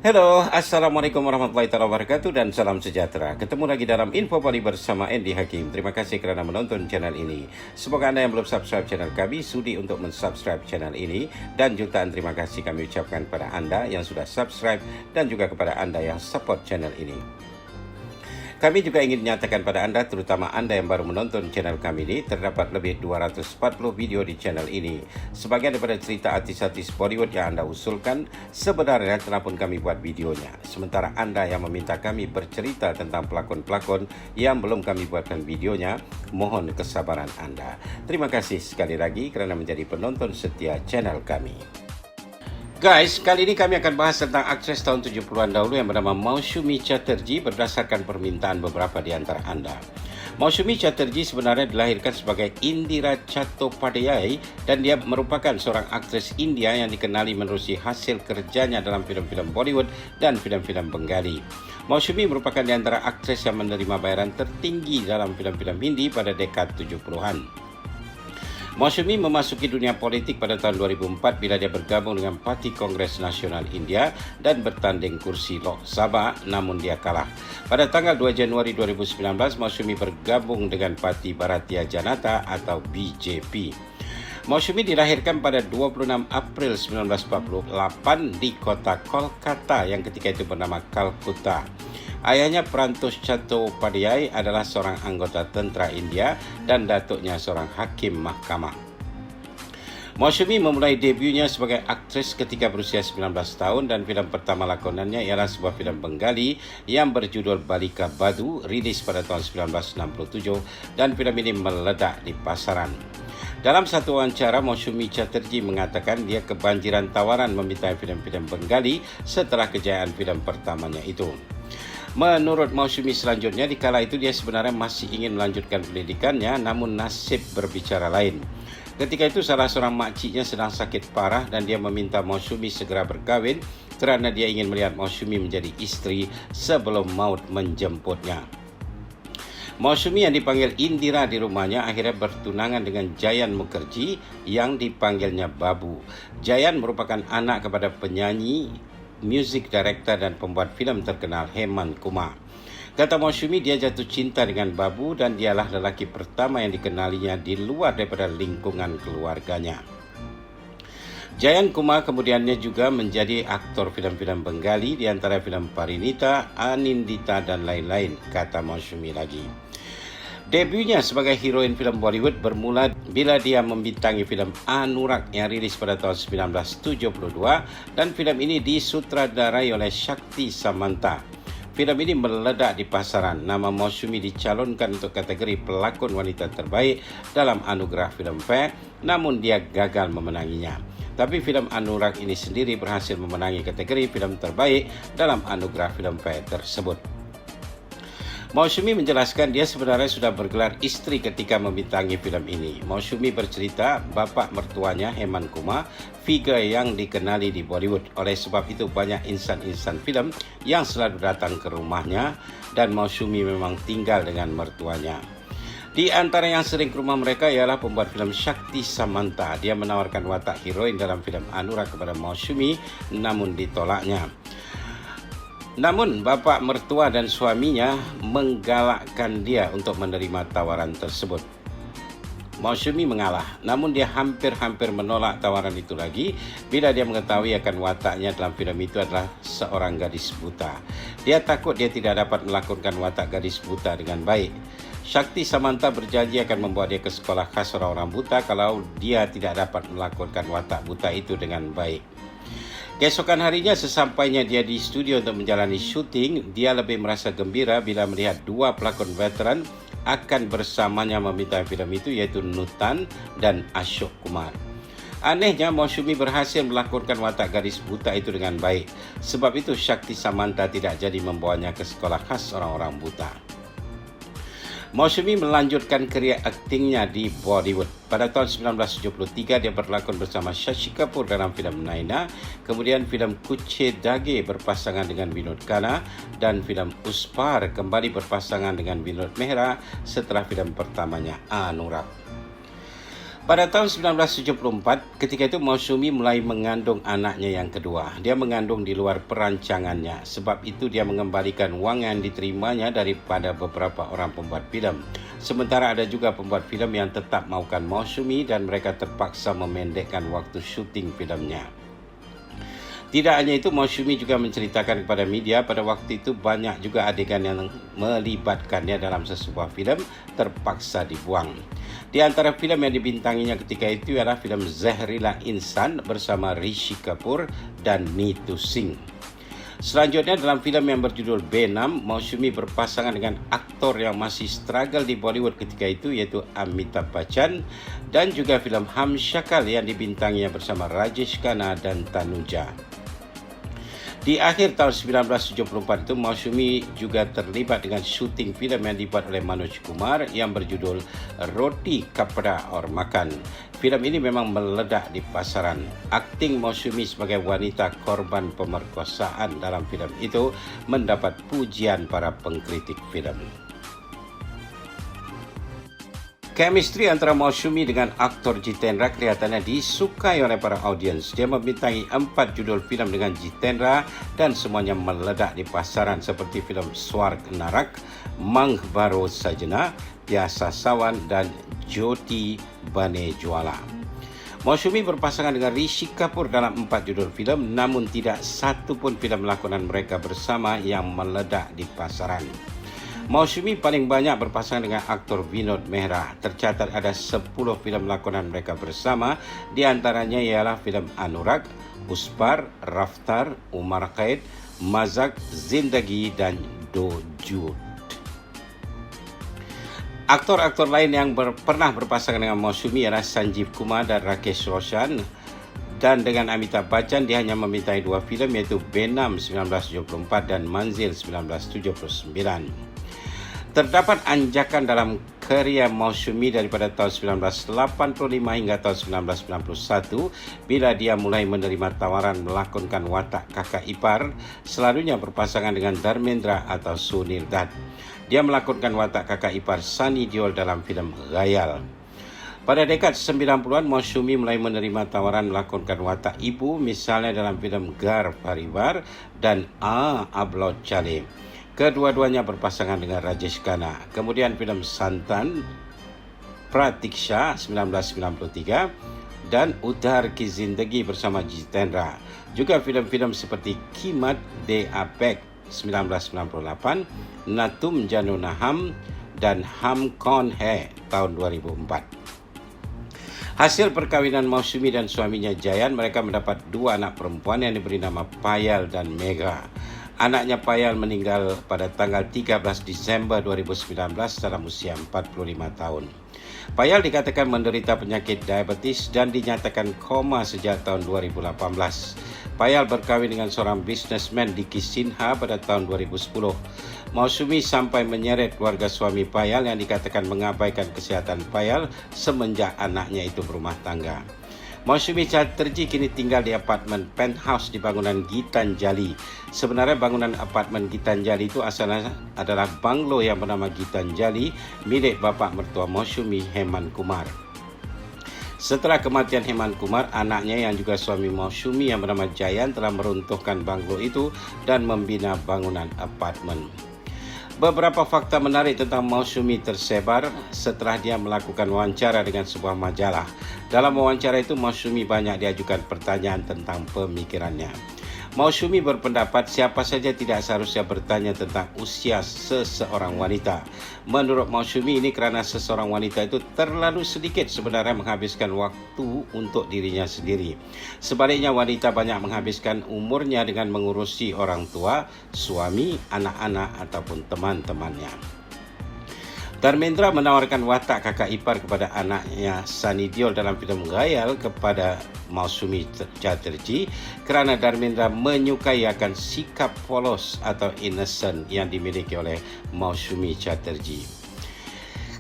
Halo, Assalamualaikum warahmatullahi wabarakatuh dan salam sejahtera. Ketemu lagi dalam Info Bali bersama Andy Hakim. Terima kasih kerana menonton channel ini. Semoga Anda yang belum subscribe channel kami sudi untuk mensubscribe channel ini. Dan jutaan terima kasih kami ucapkan kepada Anda yang sudah subscribe dan juga kepada Anda yang support channel ini. Kami juga ingin menyatakan pada Anda, terutama Anda yang baru menonton channel kami ini, terdapat lebih 240 video di channel ini. Sebagian daripada cerita artis-artis Bollywood yang Anda usulkan, sebenarnya telah pun kami buat videonya. Sementara Anda yang meminta kami bercerita tentang pelakon-pelakon yang belum kami buatkan videonya, mohon kesabaran Anda. Terima kasih sekali lagi kerana menjadi penonton setia channel kami. Guys, kali ini kami akan bahas tentang aktris tahun 70-an dahulu yang bernama Mausumi Chatterjee berdasarkan permintaan beberapa di antara anda. Mausumi Chatterjee sebenarnya dilahirkan sebagai Indira Chattopadhyay dan dia merupakan seorang aktris India yang dikenali menerusi hasil kerjanya dalam filem-filem Bollywood dan filem-filem Bengali. Mausumi merupakan di antara aktris yang menerima bayaran tertinggi dalam filem-filem Hindi pada dekad 70-an. Mausumi memasuki dunia politik pada tahun 2004 bila dia bergabung dengan Parti Kongres Nasional India dan bertanding kursi Lok Sabha, namun dia kalah. Pada tanggal 2 Januari 2019, Mausumi bergabung dengan Parti Bharatiya Janata atau BJP. Mausumi dilahirkan pada 26 April 1948 di kota Kolkata yang ketika itu bernama Calcutta. Ayahnya Prantos Chattopadhyay adalah seorang anggota tentera India dan datuknya seorang hakim mahkamah. Mausumi memulai debutnya sebagai aktris ketika berusia 19 tahun dan filem pertama lakonannya ialah sebuah filem Bengali yang berjudul Balika Badu, rilis pada tahun 1967 dan filem ini meledak di pasaran. Dalam satu wawancara, Mausumi Chatterjee mengatakan dia kebanjiran tawaran membintangi filem-filem Bengali setelah kejayaan filem pertamanya itu. Menurut Mausumi selanjutnya, di kala itu dia sebenarnya masih ingin melanjutkan pendidikannya, namun nasib berbicara lain. Ketika itu salah seorang makciknya sedang sakit parah dan dia meminta Mausumi segera berkahwin kerana dia ingin melihat Mausumi menjadi istri sebelum maut menjemputnya. Mausumi yang dipanggil Indira di rumahnya akhirnya bertunangan dengan Jayan Mukherjee yang dipanggilnya Babu. Jayan merupakan anak kepada penyanyi, music director dan pembuat filem terkenal Hemant Kumar. Kata Mausumi, dia jatuh cinta dengan Babu dan dialah lelaki pertama yang dikenalinya di luar daripada lingkungan keluarganya. Jayan Kumar kemudiannya juga menjadi aktor filem-filem Bengali di antara filem Parinita, Anindita dan lain-lain, kata Mausumi lagi. Debutnya sebagai heroin filem Bollywood bermula bila dia membintangi filem Anurag yang rilis pada tahun 1972 dan filem ini disutradarai oleh Shakti Samanta. Filem ini meledak di pasaran. Nama Mausumi dicalonkan untuk kategori pelakon wanita terbaik dalam anugerah Filmfare, namun dia gagal memenanginya. Tapi filem Anurag ini sendiri berhasil memenangi kategori filem terbaik dalam anugerah Filmfare tersebut. Mausumi menjelaskan dia sebenarnya sudah bergelar istri ketika membintangi filem ini. Mausumi bercerita bapa mertuanya Hemant Kumar, figure yang dikenali di Bollywood. Oleh sebab itu banyak insan-insan filem yang selalu datang ke rumahnya dan Mausumi memang tinggal dengan mertuanya. Di antara yang sering ke rumah mereka ialah pembuat filem Shakti Samanta. Dia menawarkan watak heroin dalam filem Anurag kepada Mausumi namun ditolaknya. Namun bapa mertua dan suaminya menggalakkan dia untuk menerima tawaran tersebut. Mausumi mengalah, namun dia hampir-hampir menolak tawaran itu lagi bila dia mengetahui akan wataknya dalam filem itu adalah seorang gadis buta. Dia takut dia tidak dapat melakonkan watak gadis buta dengan baik. Shakti Samanta berjanji akan membawa dia ke sekolah khas orang-orang buta kalau dia tidak dapat melakonkan watak buta itu dengan baik. Keesokan harinya sesampainya dia di studio untuk menjalani syuting, dia lebih merasa gembira bila melihat dua pelakon veteran akan bersamanya membintangi filem itu iaitu Nutan dan Ashok Kumar. Anehnya Mausumi berhasil melakonkan watak gadis buta itu dengan baik. Sebab itu Shakti Samanta tidak jadi membawanya ke sekolah khas orang-orang buta. Mausumi melanjutkan kerjaya aktingnya di Bollywood. Pada tahun 1973 dia berlakon bersama Shashi Kapoor dalam filem Naina, kemudian filem Kuche Dage berpasangan dengan Vinod Khanna dan filem Uspar kembali berpasangan dengan Vinod Mehra setelah filem pertamanya Anurag. Pada tahun 1974, ketika itu Mausumi mulai mengandung anaknya yang kedua. Dia mengandung di luar perancangannya. Sebab itu dia mengembalikan wang yang diterimanya daripada beberapa orang pembuat filem. Sementara ada juga pembuat filem yang tetap mahukan Mausumi dan mereka terpaksa memendekkan waktu syuting filmnya. Tidak hanya itu, Mausumi juga menceritakan kepada media pada waktu itu banyak juga adegan yang melibatkannya dalam sebuah filem terpaksa dibuang. Di antara filem yang dibintanginya ketika itu adalah filem Zehrillah Insan bersama Rishi Kapoor dan Neetu Singh. Selanjutnya dalam filem yang berjudul B6, Mausumi berpasangan dengan aktor yang masih struggle di Bollywood ketika itu iaitu Amitabh Bachchan, dan juga filem Hum Shakal yang dibintanginya bersama Rajesh Khanna dan Tanuja. Di akhir tahun 1974 itu, Mausumi juga terlibat dengan syuting filem yang dibuat oleh Manoj Kumar yang berjudul Roti Kapda Aur Makan. Filem ini memang meledak di pasaran. Akting Mausumi sebagai wanita korban pemerkosaan dalam filem itu mendapat pujian para pengkritik filem. Chemistry antara Mausumi dengan aktor Jitendra kelihatannya disukai oleh para audiens. Dia membintangi 4 judul filem dengan Jitendra dan semuanya meledak di pasaran seperti filem Swarg Narak, Mang Baro Sajana, Pyasa Sawan dan Jyoti Bane Jwala. Mausumi berpasangan dengan Rishi Kapoor dalam 4 judul filem, namun tidak satu pun filem lakonan mereka bersama yang meledak di pasaran. Mausumi paling banyak berpasangan dengan aktor Vinod Mehra. Tercatat ada 10 filem lakonan mereka bersama, di antaranya ialah filem Anurag, Uspar, Raftar, Umar Qaid, Mazak, Zindagi dan Do Jud. Aktor-aktor lain yang pernah berpasangan dengan Mausumi ialah Sanjeev Kumar dan Rakesh Roshan. Dan dengan Amitabh Bachchan dia hanya membintangi 2 filem iaitu B6 1974 dan Manzil 1979. Terdapat anjakan dalam karya Mausumi daripada tahun 1985 hingga tahun 1991 bila dia mulai menerima tawaran melakonkan watak kakak ipar, selalunya berpasangan dengan Dharmendra atau Sunil Dutt. Dia melakonkan watak kakak ipar Sunny Deol dalam filem Ghayal. Pada dekad 90-an, Mausumi mulai menerima tawaran melakonkan watak ibu, misalnya dalam filem Ghar Parivar dan Ablod Chale. Kedua-duanya berpasangan dengan Rajesh Khanna. Kemudian filem Santan, Pratiksha 1993 dan Udhar Ki Zindagi bersama Jitendra. Juga filem-filem seperti Kimat De Apek 1998, Natum Jano Naham dan Hum Kaun Hai tahun 2004. Hasil perkawinan Mausumi dan suaminya Jayan, mereka mendapat 2 anak perempuan yang diberi nama Payal dan Megha. Anaknya Payal meninggal pada tanggal 13 Disember 2019 dalam usia 45 tahun. Payal dikatakan menderita penyakit diabetes dan dinyatakan koma sejak tahun 2018. Payal berkahwin dengan seorang bisnesmen Diki Sinha pada tahun 2010. Mausumi sampai menyeret keluarga suami Payal yang dikatakan mengabaikan kesihatan Payal semenjak anaknya itu berumah tangga. Mausumi Chatterjee kini tinggal di apartemen penthouse di bangunan Gitanjali. Sebenarnya bangunan apartemen Gitanjali itu asalnya adalah banglo yang bernama Gitanjali milik bapa mertua Mausumi, Heman Kumar. Setelah kematian Heman Kumar, anaknya yang juga suami Mausumi yang bernama Jayan telah meruntuhkan banglo itu dan membina bangunan apartemen. Beberapa fakta menarik tentang Mausumi tersebar setelah dia melakukan wawancara dengan sebuah majalah. Dalam wawancara itu, Mausumi banyak diajukan pertanyaan tentang pemikirannya. Mausumi berpendapat siapa saja tidak seharusnya bertanya tentang usia seseorang wanita. Menurut Mausumi ini kerana seseorang wanita itu terlalu sedikit sebenarnya menghabiskan waktu untuk dirinya sendiri. Sebaliknya wanita banyak menghabiskan umurnya dengan mengurusi orang tua, suami, anak-anak ataupun teman-temannya. Dharmendra menawarkan watak kakak ipar kepada anaknya Sunny Deol dalam filem Ghayal kepada Mausumi Chatterjee kerana Dharmendra menyukai akan sikap polos atau innocent yang dimiliki oleh Mausumi Chatterjee.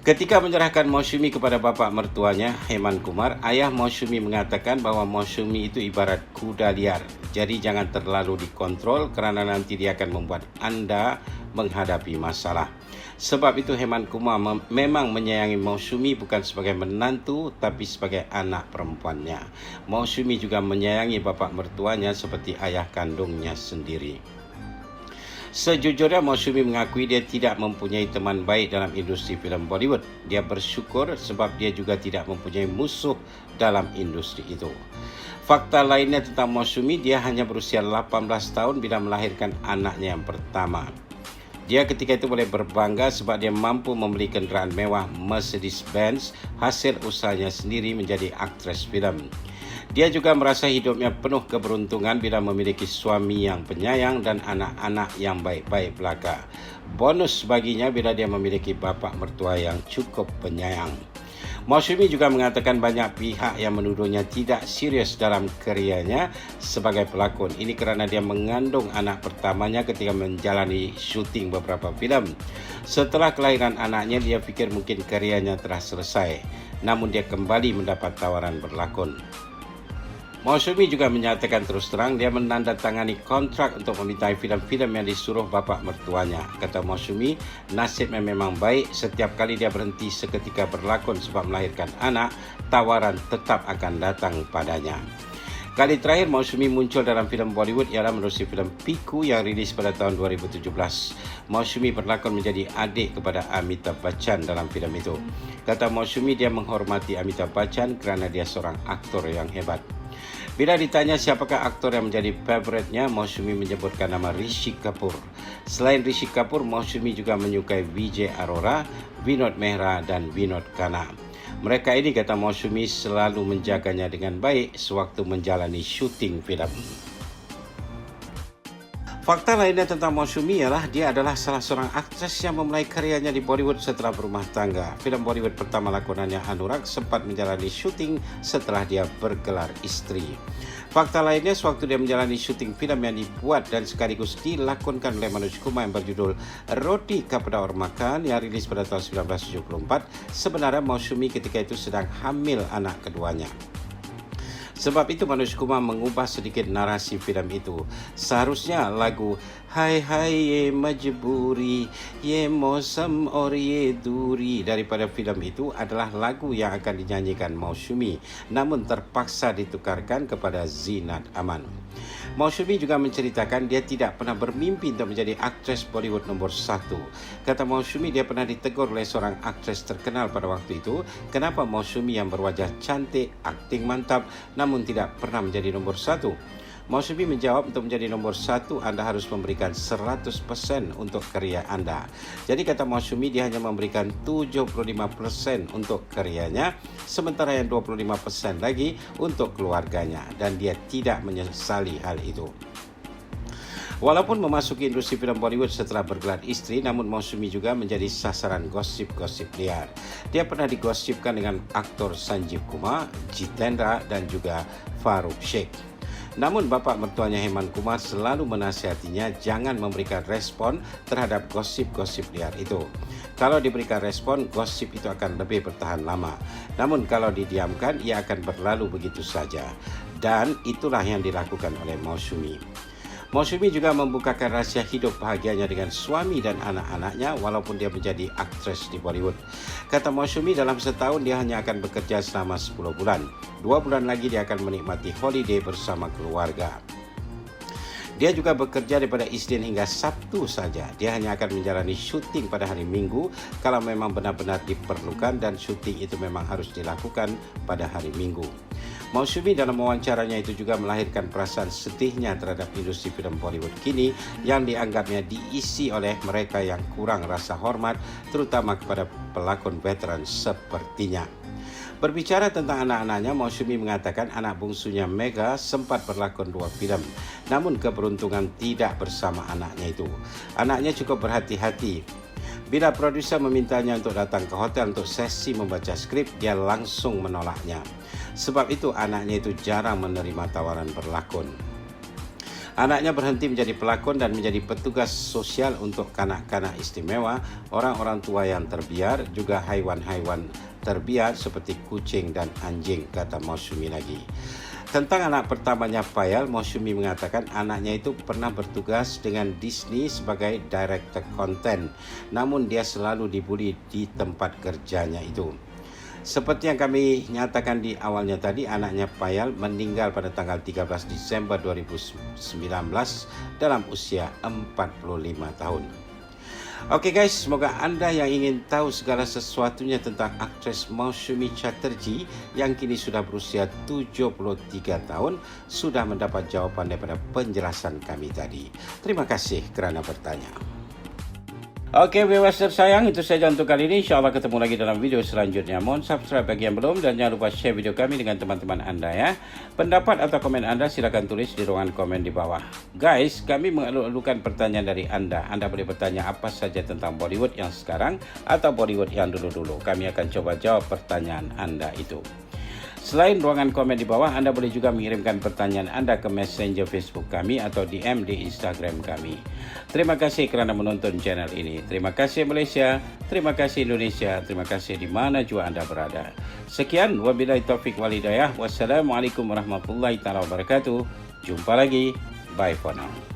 Ketika menyerahkan Mausumi kepada bapa mertuanya, Heman Kumar, ayah Mausumi mengatakan bahawa Mausumi itu ibarat kuda liar. Jadi jangan terlalu dikontrol kerana nanti dia akan membuat anda menghadapi masalah. Sebab itu Heman Kumar memang menyayangi Mausumi bukan sebagai menantu tapi sebagai anak perempuannya. Mausumi juga menyayangi bapa mertuanya seperti ayah kandungnya sendiri. Sejujurnya Mausumi mengakui dia tidak mempunyai teman baik dalam industri filem Bollywood. Dia bersyukur sebab dia juga tidak mempunyai musuh dalam industri itu. Fakta lainnya tentang Mausumi, dia hanya berusia 18 tahun bila melahirkan anaknya yang pertama. Dia ketika itu boleh berbangga sebab dia mampu membeli kenderaan mewah Mercedes-Benz hasil usahanya sendiri menjadi aktris filem. Dia juga merasa hidupnya penuh keberuntungan bila memiliki suami yang penyayang dan anak-anak yang baik-baik belaka. Bonus baginya bila dia memiliki bapa mertua yang cukup penyayang. Mausumi juga mengatakan banyak pihak yang menuduhnya tidak serius dalam karyanya sebagai pelakon. Ini kerana dia mengandung anak pertamanya ketika menjalani syuting beberapa filem. Setelah kelahiran anaknya, dia fikir mungkin karyanya telah selesai. Namun dia kembali mendapat tawaran berlakon. Mausumi juga menyatakan terus terang dia menandatangani kontrak untuk membintangi filem-filem yang disuruh bapa mertuanya. Kata Mausumi, nasibnya memang baik, setiap kali dia berhenti seketika berlakon sebab melahirkan anak, tawaran tetap akan datang padanya. Kali terakhir Mausumi muncul dalam filem Bollywood ialah menerusi filem Piku yang rilis pada tahun 2017. Mausumi berlakon menjadi adik kepada Amitabh Bachchan dalam filem itu. Kata Mausumi, dia menghormati Amitabh Bachchan kerana dia seorang aktor yang hebat. Bila ditanya siapakah aktor yang menjadi favoritnya, Mausumi menyebutkan nama Rishi Kapoor. Selain Rishi Kapoor, Mausumi juga menyukai Vijay Arora, Vinod Mehra dan Vinod Khanna. Mereka ini, kata Mausumi, selalu menjaganya dengan baik sewaktu menjalani syuting filem. Fakta lainnya tentang Mausumi ialah dia adalah salah seorang aktris yang memulai karyanya di Bollywood setelah berumah tangga. Filem Bollywood pertama lakonannya Anurag sempat menjalani syuting setelah dia bergelar istri. Fakta lainnya, sewaktu dia menjalani syuting filem yang dibuat dan sekaligus dilakonkan oleh Manoj Kumar yang berjudul Roti Kapda Aur Makan yang rilis pada tahun 1974, sebenarnya Mausumi ketika itu sedang hamil anak keduanya. Sebab itu Manoj Kumar mengubah sedikit narasi filem itu. Seharusnya lagu Hai Hai Ye Majburi Ye Mosam Aur Ye Duri daripada filem itu adalah lagu yang akan dinyanyikan Mausumi, namun terpaksa ditukarkan kepada Zinat Aman. Mausumi juga menceritakan dia tidak pernah bermimpi untuk menjadi aktris Bollywood nombor 1. Kata Mausumi, dia pernah ditegur oleh seorang aktris terkenal pada waktu itu, kenapa Mausumi yang berwajah cantik, akting mantap, namun tidak pernah menjadi nombor 1. Mausumi menjawab, untuk menjadi nombor 1 anda harus memberikan 100% untuk karya anda. Jadi kata Mausumi, dia hanya memberikan 75% untuk karyanya, sementara yang 25% lagi untuk keluarganya, dan dia tidak menyesali hal itu. Walaupun memasuki industri filem Bollywood setelah bergelar istri, namun Mausumi juga menjadi sasaran gosip-gosip liar. Dia pernah digosipkan dengan aktor Sanjeev Kumar, Jitendra dan juga Farooq Sheikh. Namun bapa mertuanya Heman Kumar selalu menasihatinya jangan memberikan respon terhadap gosip-gosip liar itu. Kalau diberikan respon, gosip itu akan lebih bertahan lama. Namun kalau didiamkan, ia akan berlalu begitu saja. Dan itulah yang dilakukan oleh Mausumi. Mausumi juga membukakan rahasia hidup bahagianya dengan suami dan anak-anaknya walaupun dia menjadi aktris di Bollywood. Kata Mausumi, dalam setahun dia hanya akan bekerja selama 10 bulan. 2 bulan lagi dia akan menikmati holiday bersama keluarga. Dia juga bekerja daripada Isnin hingga Sabtu saja. Dia hanya akan menjalani syuting pada hari Minggu kalau memang benar-benar diperlukan dan syuting itu memang harus dilakukan pada hari Minggu. Mausumi dalam wawancaranya itu juga melahirkan perasaan sedihnya terhadap industri filem Bollywood kini yang dianggapnya diisi oleh mereka yang kurang rasa hormat, terutama kepada pelakon veteran sepertinya. Berbicara tentang anak-anaknya, Mausumi mengatakan anak bungsunya Mega sempat berlakon 2 filem, namun keberuntungan tidak bersama anaknya itu. Anaknya cukup berhati-hati. Bila produser memintanya untuk datang ke hotel untuk sesi membaca skrip, dia langsung menolaknya. Sebab itu anaknya itu jarang menerima tawaran berlakon. Anaknya berhenti menjadi pelakon dan menjadi petugas sosial untuk kanak-kanak istimewa, orang-orang tua yang terbiar, juga haiwan-haiwan terbiar seperti kucing dan anjing, kata Mausumi lagi. Tentang anak pertamanya Payal, Mausumi mengatakan anaknya itu pernah bertugas dengan Disney sebagai director konten, namun dia selalu dibuli di tempat kerjanya itu. Seperti yang kami nyatakan di awalnya tadi, anaknya Payal meninggal pada tanggal 13 Desember 2019 dalam usia 45 tahun. Oke guys, semoga Anda yang ingin tahu segala sesuatunya tentang aktris Mausumi Chatterjee yang kini sudah berusia 73 tahun sudah mendapat jawaban daripada penjelasan kami tadi. Terima kasih kerana bertanya. Oke viewers tersayang, itu saja untuk kali ini. InsyaAllah ketemu lagi dalam video selanjutnya. Mohon subscribe bagi yang belum dan jangan lupa share video kami dengan teman-teman Anda ya. Pendapat atau komen Anda silakan tulis di ruangan komen di bawah. Guys, kami mengeluh-elukan pertanyaan dari Anda. Anda boleh bertanya apa saja tentang Bollywood yang sekarang atau Bollywood yang dulu-dulu. Kami akan coba jawab pertanyaan Anda itu. Selain ruangan komen di bawah, Anda boleh juga mengirimkan pertanyaan Anda ke Messenger Facebook kami atau DM di Instagram kami. Terima kasih kerana menonton channel ini. Terima kasih Malaysia, terima kasih Indonesia, terima kasih di mana jua Anda berada. Sekian, wabillahi taufik wal hidayah. Wassalamualaikum warahmatullahi wabarakatuh. Jumpa lagi. Bye for now.